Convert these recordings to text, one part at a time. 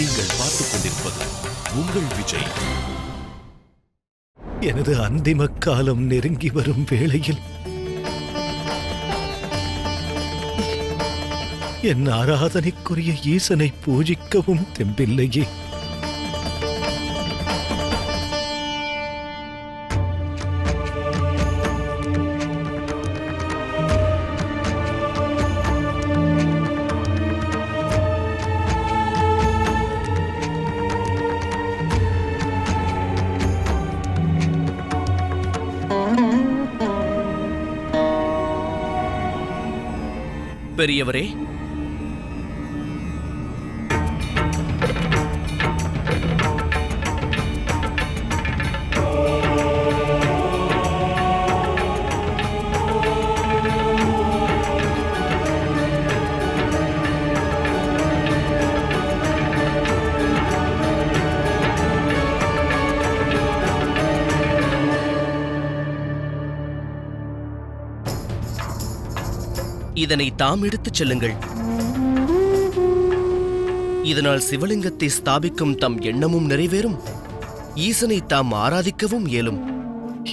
நீங்கள் பார்த்துக் கொண்டிருப்பது உங்கள் விஜய். எனது அந்திம காலம் நெருங்கி வரும் வேளையில் என் ஆராதனைக்குரிய ஈசனை பூஜிக்கவும் தெம்பில்லையே. பெரியவரே, இதனை தாம் எடுத்துச் செல்லுங்கள். இதனால் சிவலிங்கத்தை ஸ்தாபிக்கும் தம் எண்ணமும் நிறைவேறும், ஈசனை தாம் ஆராதிக்கவும் இயலும்.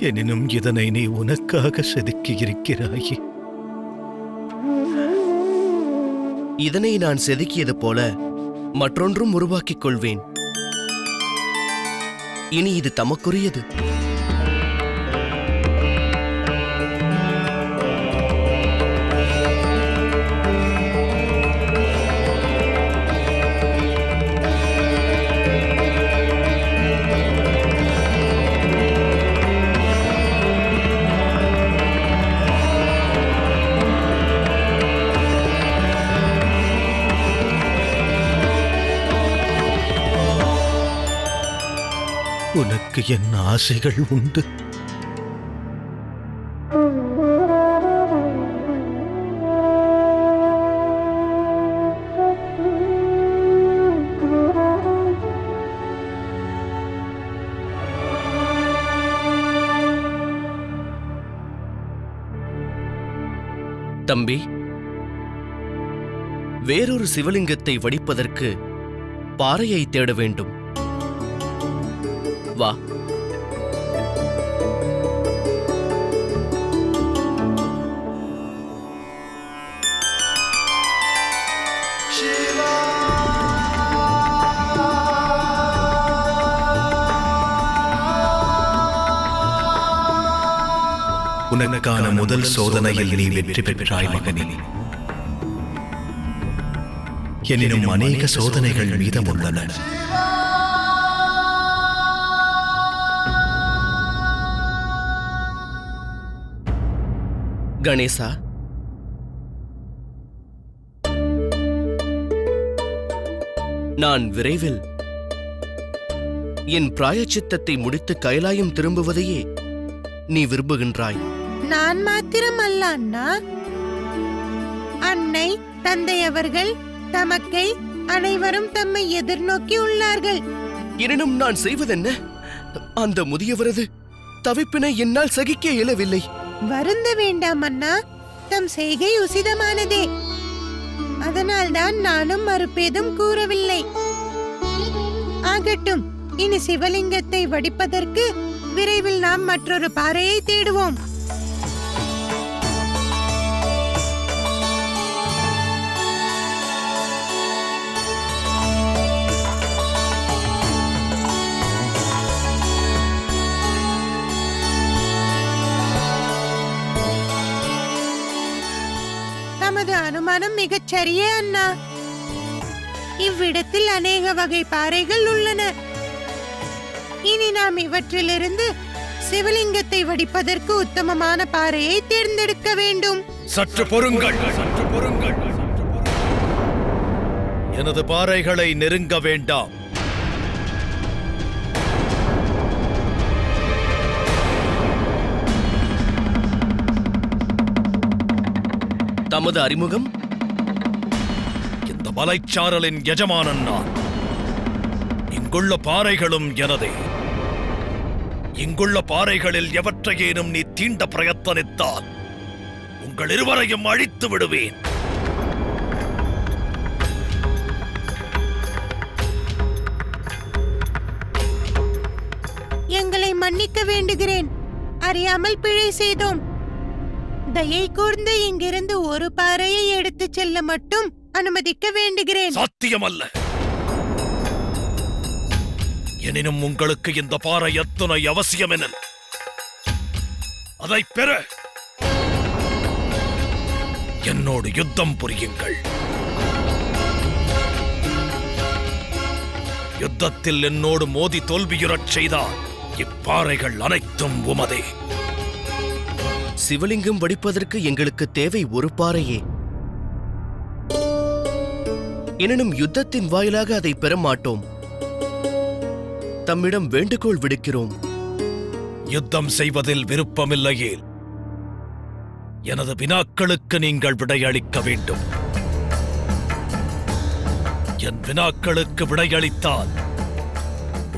எனினும் இதனை நீ உனக்காக செதுக்கியிருக்கிறாயே. இதனை நான் செதுக்கியது போல மற்றொன்றும் உருவாக்கிக் கொள்வேன். இனி இது தமக்குரியது. உனக்கு என் ஆசைகள் உண்டு. தம்பி, வேறொரு சிவலிங்கத்தை வடிப்பதற்கு பாறையை தேட வேண்டும். வா. உனக்கான முதல் சோதனையில் நீ வெற்றி பெற்றாய் மகனே. எனினும் அநேக சோதனைகள் மீதமுள்ளன. கணேசா, நான் விரைவில் என் பிராயச்சித்தத்தை முடித்து கைலாயம் திரும்புவதையே நீ விரும்புகின்றாய். நான் மாத்திரம் அல்ல அண்ணா, அன்னை, தந்தை அவர்கள், தமக்கை அனைவரும் தம்மை எதிர்நோக்கி உள்ளார்கள். எனினும் நான் செய்வதென்ன? அந்த முதியவரது தவிப்பினை என்னால் சகிக்க இயலவில்லை. வருந்த வேண்டாம் அண்ணா, தம் செய்கை உசிதமானதே. அதனால்தான் நானும் மறுபேதும் கூறவில்லை. ஆகட்டும், இனி சிவலிங்கத்தை வடிப்பதற்கு விரைவில் நாம் மற்றொரு பாறையை தேடுவோம். நமது அனுமானம் மிகச் சரியே அண்ணா. இவ்விடத்தில் அநேக வகை பாறைகள் உள்ளன. இனி நாம் இவற்றிலிருந்து சிவலிங்கத்தை வடிப்பதற்கு உத்தமமான பாறையை தேர்ந்தெடுக்க வேண்டும். சற்று பொறுங்கள், சற்று பொறுங்கள். எனது பாறைகளை நெருங்க வேண்டாம். தமது அறிமுகம்? இந்த மலைச்சாரலின் எஜமானன் நான். இங்குள்ள பாறைகளும் எனதே. இங்குள்ள பாறைகளில் எவற்றையேனும் நீ தீண்ட பிரயத்தனித்தால் உங்கள் இருவரையும் அழித்து விடுவேன். மன்னிக்க வேண்டுகிறேன். அறியாமல் பிழை செய்தோம். தயை கூர்ந்து இங்கிருந்து ஒரு பாறையை எடுத்துச் செல்ல மட்டும் அனுமதிக்க வேண்டுகிறேன். சாத்தியமல்ல. எனினும் உங்களுக்கு இந்த பாறை எத்தனை அவசியம் என அதை பெற என்னோடு யுத்தம் புரியுங்கள். யுத்தத்தில் என்னோடு மோதி தோல்வியுறச் செய்தால் இப்பாறைகள் அனைத்தும் உமதே. சிவலிங்கம் வடிப்பதற்கு எங்களுக்கு தேவை ஒரு பாறையே. எனினும் யுத்தத்தின் வாயிலாக அதை பெற மாட்டோம். தம்மிடம் வேண்டுகோள் விடுக்கிறோம். யுத்தம் செய்வதில் விருப்பமில்லையே எனது வினாக்களுக்கு நீங்கள் விடையளிக்க வேண்டும். என் வினாக்களுக்கு விடையளித்தால்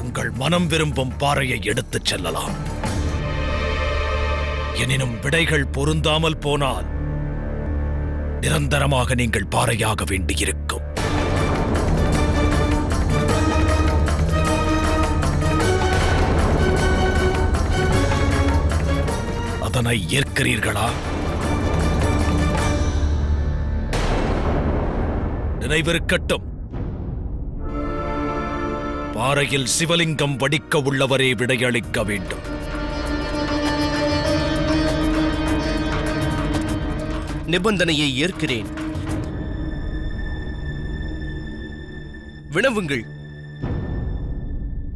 உங்கள் மனம் விரும்பும் பாறையை எடுத்துச் செல்லலாம். எனினும் விடைகள் பொருந்தாமல் போனால் நிரந்தரமாக நீங்கள் பாறையாக வேண்டியிருக்கும். அதனை ஏற்கிறீர்களா? நினைவிருக்கட்டும், பாறையில் சிவலிங்கம் வடிக்க உள்ளவரே விடையளிக்க வேண்டும். நிபந்தனையை ஏற்கிறேன். வினவுங்கள்.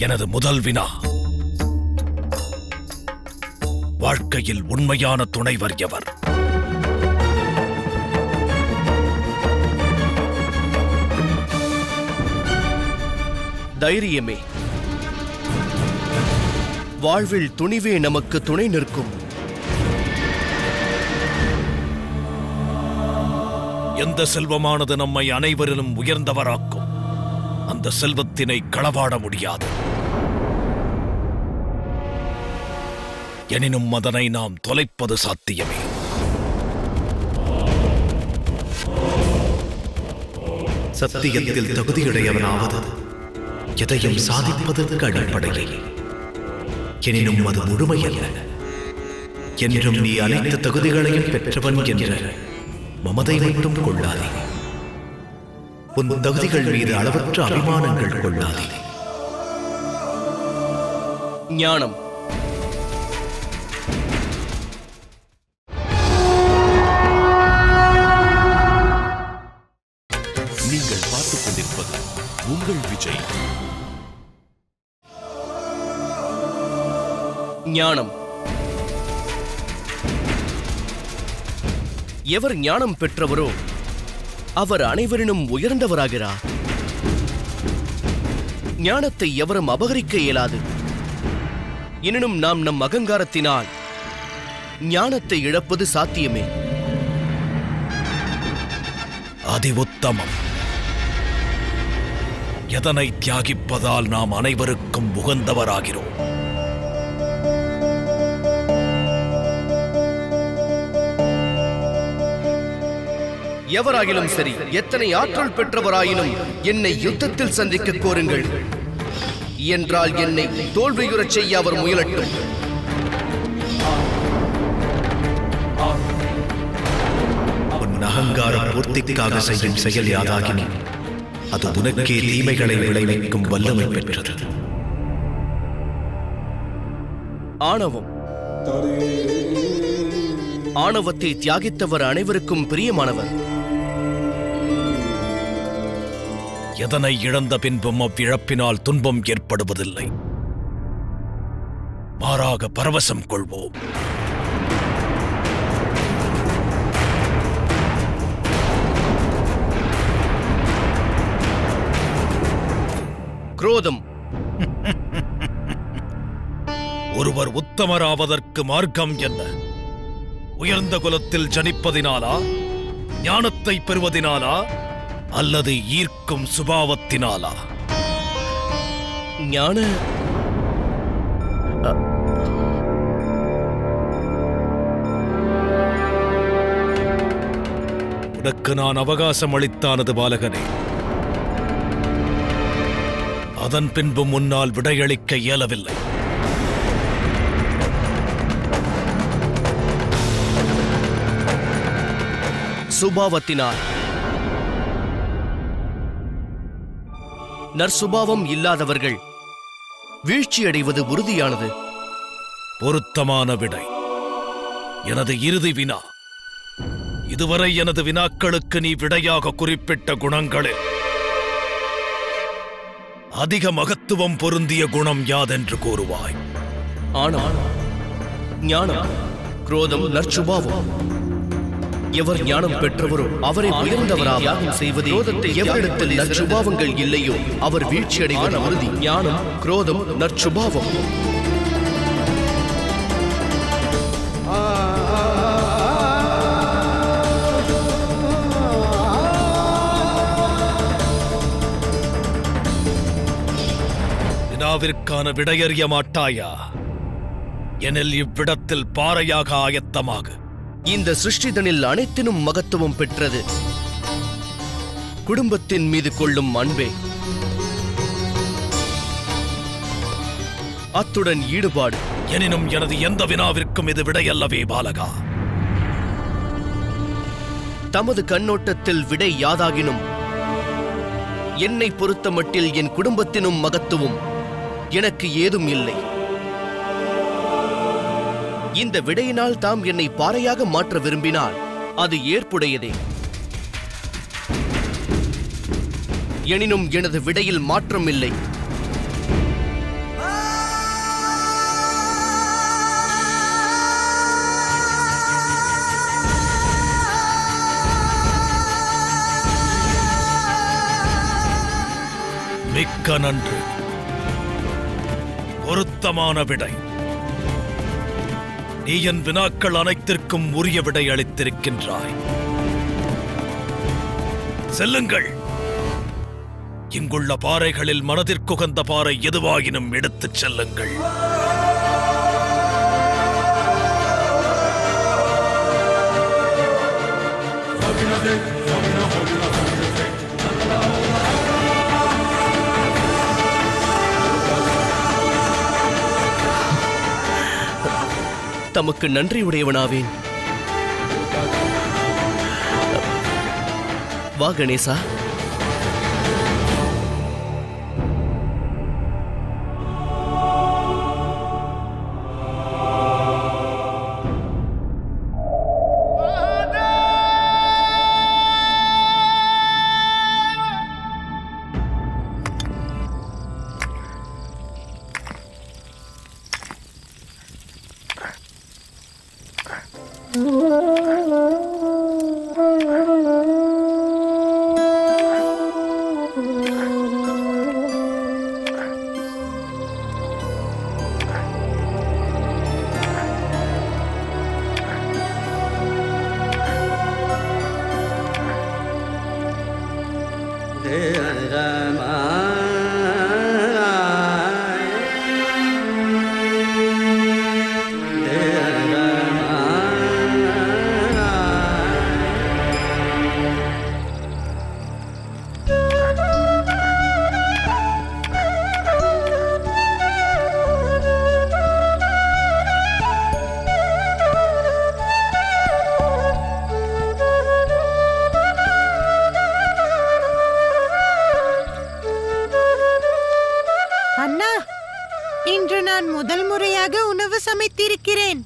எனது முதல் வினா, வாழ்க்கையில் உண்மையான துணைவர் எவர்? தைரியமே. வாழ்வில் துணிவே நமக்கு துணை நிற்கும். எந்த செல்வமானது நம்மை அனைவரிலும் உயர்ந்தவராக்கும், அந்த செல்வத்தினை களவாட முடியாது. எனினும் அதனை நாம் தொலைப்பது சாத்தியமே. சத்தியத்தில் தகுதியுடையவனாவது எதையும் சாதிப்பதற்கு அடிப்படையில். எனினும் அது முழுமையல்ல. என்றும் நீ அனைத்து தகுதிகளையும் பெற்றவன் என்ற மமதை மட்டும் கொள்ளாதே. உன் தகுதிகள் மீது அளவற்ற அபிமானங்கள் கொள்ளாதே. ஞானம். நீங்கள் பார்த்துக் கொண்டிருப்பது உங்கள் விஜய். ஞானம். எவர் ஞானம் பெற்றவரோ அவர் அனைவரினும் உயர்ந்தவராகிறார். ஞானத்தை எவரும் அபகரிக்க இயலாது. எனினும் நாம் நம் அகங்காரத்தினால் ஞானத்தை இழப்பது சாத்தியமே. அதி உத்தமம். எதனை தியாகிப்பதால் நாம் அனைவருக்கும் உகந்தவராகிறோம்? எவராயினும் சரி, எத்தனை ஆற்றல் பெற்றவராயினும் என்னை யுத்தத்தில் சந்திக்க கோருங்கள். என்றால் என்னை தோல்வியுறச் செய்ய அவர் முயலட்டும். உன் அகங்கார பூர்த்திக்காக செய்யும் செயல் யாதாகினும் அது உனக்கே தீமைகளை விளைவிக்கும் வல்லமை பெற்றது. ஆணவம். ஆணவத்தை தியாகித்தவர் அனைவருக்கும் பிரியமானவர். எதனை இழந்த பின்பும் அவ்விழப்பினால் துன்பம் ஏற்படுவதில்லை. மாறாக பரவசம் கொள்வோம். குரோதம். ஒருவர் உத்தமராவதற்கு மார்க்கம் என்ன? உயர்ந்த குலத்தில் ஜனிப்பதினாலா, ஞானத்தை பெறுவதினாலா, அல்லது ஈர்க்கும் சுபாவத்தினாலா? ஞான உனக்கு நான் அவகாசம் அளித்தானது பாலகனே. அதன் பின்பும் முன்னால் விடையளிக்க இயலவில்லை. சுபாவத்தினால். நற்சுபாவம் இல்லாதவர்கள் வீழ்ச்சியடைவது உறுதியானது. பொருத்தமான விடை. எனது இறுதி வினா. இதுவரை எனது வினாக்களுக்கு நீ விடையாக குறிப்பிட்ட குணங்களில் அதிக மகத்துவம் பொருந்திய குணம் யாதென்று கூறுவாய்? ஆனால் ஞானம், குரோதம், நற்சுபாவம். எவர் ஞானம் பெற்றவரோ அவரை உயர்ந்தவராக செய்வது. குரோதத்தை எவரிடத்தில் நற்சுபாவங்கள் இல்லையோ அவர் வீழ்ச்சியடைவது உறுதி. ஞானம், குரோதம், நற்சுபாவம். வினாவிற்கான விடையறிய மாட்டாயா? எனில் இவ்விடத்தில் பாறையாக ஆயத்தமாக. இந்த சிருஷ்டிதனில் அனைத்தினும் மகத்துவம் பெற்றது குடும்பத்தின் மீது கொள்ளும் அன்பே. அத்துடன் ஈடுபாடு. எனினும் எனது எந்த வினாவிற்கும் இது விடையல்லவே பாலகா. தமது கண்ணோட்டத்தில் விடை யாதாகினும் என்னை பொறுத்தமட்டில் என் குடும்பத்தினும் மகத்துவம் எனக்கு ஏதும் இல்லை. இந்த விடையினால் தாம் என்னை பாறையாக மாற்ற விரும்பினால் அது ஏற்புடையதே. எனினும் எனது விடையில் மாற்றம் இல்லை. மிக்க நன்றி. பொருத்தமான விடை. நீ என் வினாக்கள் அனைத்திற்கும் உரிய விடை அளித்திருக்கின்றாய். செல்லுங்கள். இங்குள்ள பாறைகளில் மனதிற்குகந்த பாறை எதுவாயினும் எடுத்துச் செல்லுங்கள். தமக்கு நன்றி உடையவனாவேன். வா கணேசா. இன்று நான் முதல் முறையாக உணவு சமைத்திருக்கிறேன்.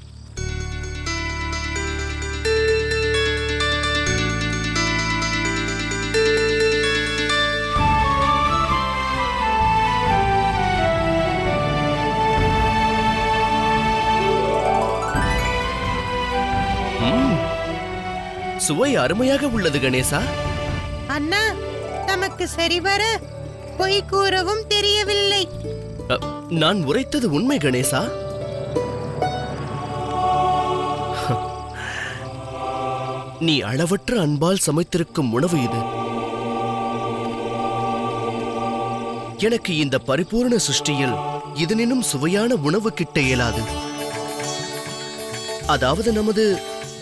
சுவை அருமையாக உள்ளது கணேசா. அண்ணா, தமக்கு சரிவர பொய் கூறவும் தெரியவில்லை. நான் உரைத்தது உண்மை கணேசா. நீ அளவற்ற அன்பால் சமைத்திருக்கும் உணவு இது. எனக்கு இந்த பரிபூர்ண சிருஷ்டியில் இதனினும் சுவையான உணவு கிட்ட இயலாது. அதாவது நமது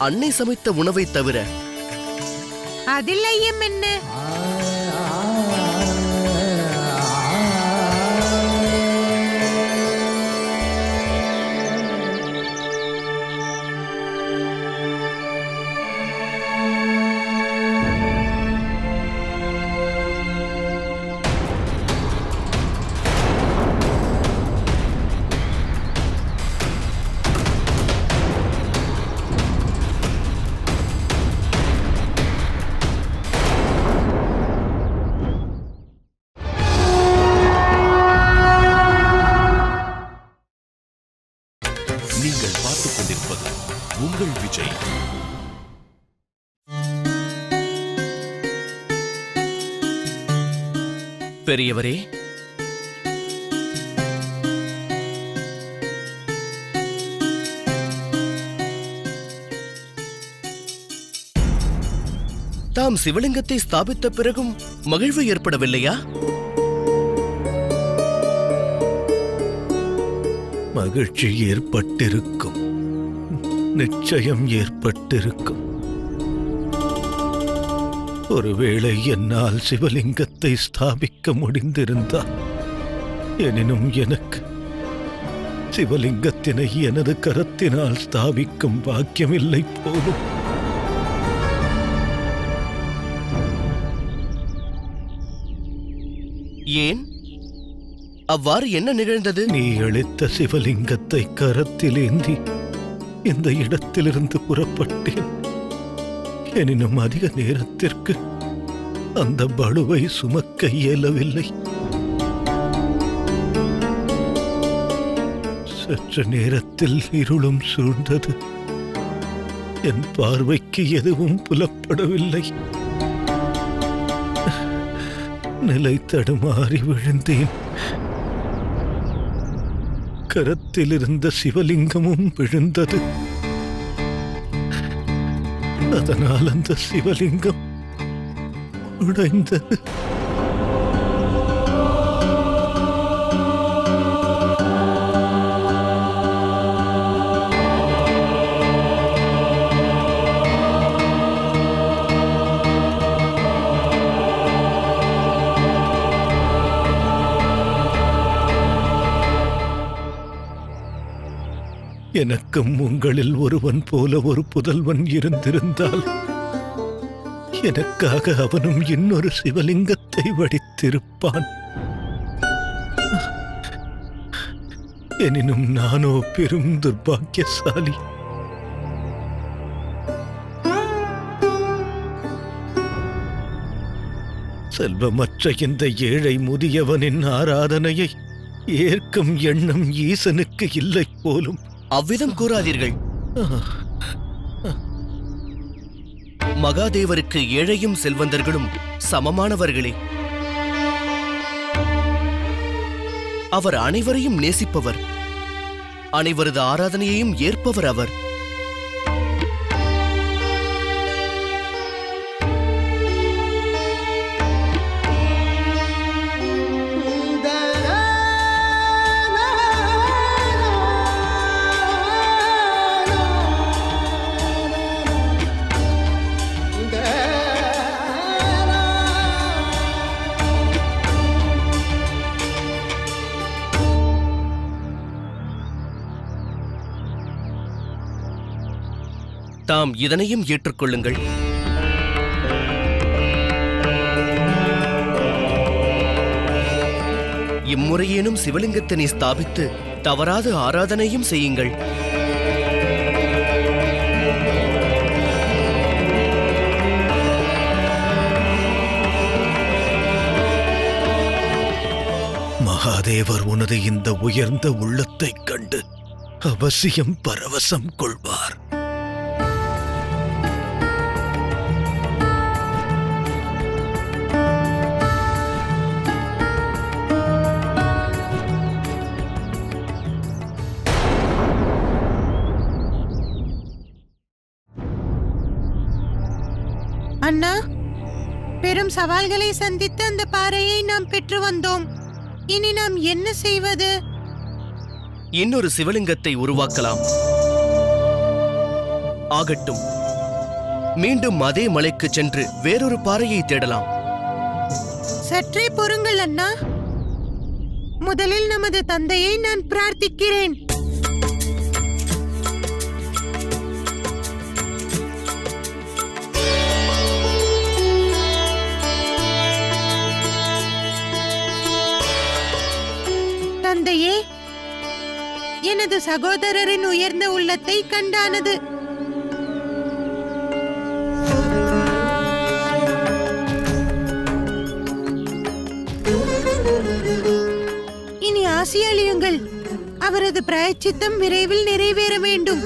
அன்னை சமைத்த உணவை தவிர. அதில் ஐயம் என்ன? பெரியவரே, தாம் சிவலிங்கத்தை ஸ்தாபித்த பிறகும் மகிழ்வு ஏற்படவில்லையா? மகிழ்ச்சி ஏற்பட்டிருக்கும், நிச்சயம் ஏற்பட்டிருக்கும். ஒருவேளை என்னால் சிவலிங்கத்தை ஸ்தாபிக்க முடிந்திருந்தால், எனினும் எனக்கு சிவலிங்கத்தினை எனது கரத்தினால் ஸ்தாபிக்கும் பாக்கியமில்லை போலும். ஏன்? அவ்வாறு என்ன நிகழ்ந்தது? நீ அளித்த சிவலிங்கத்தை கரத்தில் ஏந்தி இந்த இடத்திலிருந்து புறப்பட்டேன். எனினும் அதிக நேரத்திற்கு அந்த பளுவை சுமக்க இயலவில்லை. சற்று நேரத்தில் இருளும் சூழ்ந்தது. என் பார்வைக்கு எதுவும் புலப்படவில்லை. நிலை தடுமாறி விழுந்தேன். கரத்தில் இருந்த சிவலிங்கமும் விழுந்தது. அதனால் அந்த சிவலிங்கம் உடைந்தது. எனக்கும் உங்களில் ஒருவன் போல ஒரு புதல்வன் இருந்திருந்தால் எனக்காக அவனும் இன்னொரு சிவலிங்கத்தை வடித்திருப்பான். எனினும் நானோ பெரும் துர்பாக்கியசாலி. செல்வமற்ற இந்த ஏழை முதியவனின் ஆராதனையை ஏற்கும் எண்ணம் ஈசனுக்கு இல்லை போலும். அவ்விதம் கூறாதீர்கள். மகாதேவருக்கு ஏழையும் செல்வந்தர்களும் சமமானவர்களே. அவர் அனைவரையும் நேசிப்பவர், அனைவரது ஆராதனையையும் ஏற்பவர் அவர். தாம் இதனையும் ஏற்றுக்கொள்ளுங்கள். இம்முறையேனும் சிவலிங்கத்தினை ஸ்தாபித்து தவறாத ஆராதனையும் செய்யுங்கள். மகாதேவர் உனது இந்த உயர்ந்த உள்ளத்தைக் கண்டு அவசியம் பரவசம் கொள்வார். அண்ணா, பெரும் சவால்களை சந்தித்து அந்த பாறையை நாம் பெற்று வந்தோம். இனி நாம் என்ன செய்வது? இன்னொரு சிவலிங்கத்தை உருவாக்கலாம். ஆகட்டும், மீண்டும் அதே மலைக்கு சென்று வேறொரு பாறையை தேடலாம். சற்றே பொறுங்கள் அண்ணா. முதலில் நமது தந்தையை நான் பிரார்த்திக்கிறேன். தந்தையே, எனது சகோதரரின் உயர்ந்த உள்ளத்தை கண்டானது. இனி ஆசி அளியுங்கள். அவரது பிராயச்சித்தம் விரைவில் நிறைவேற வேண்டும்.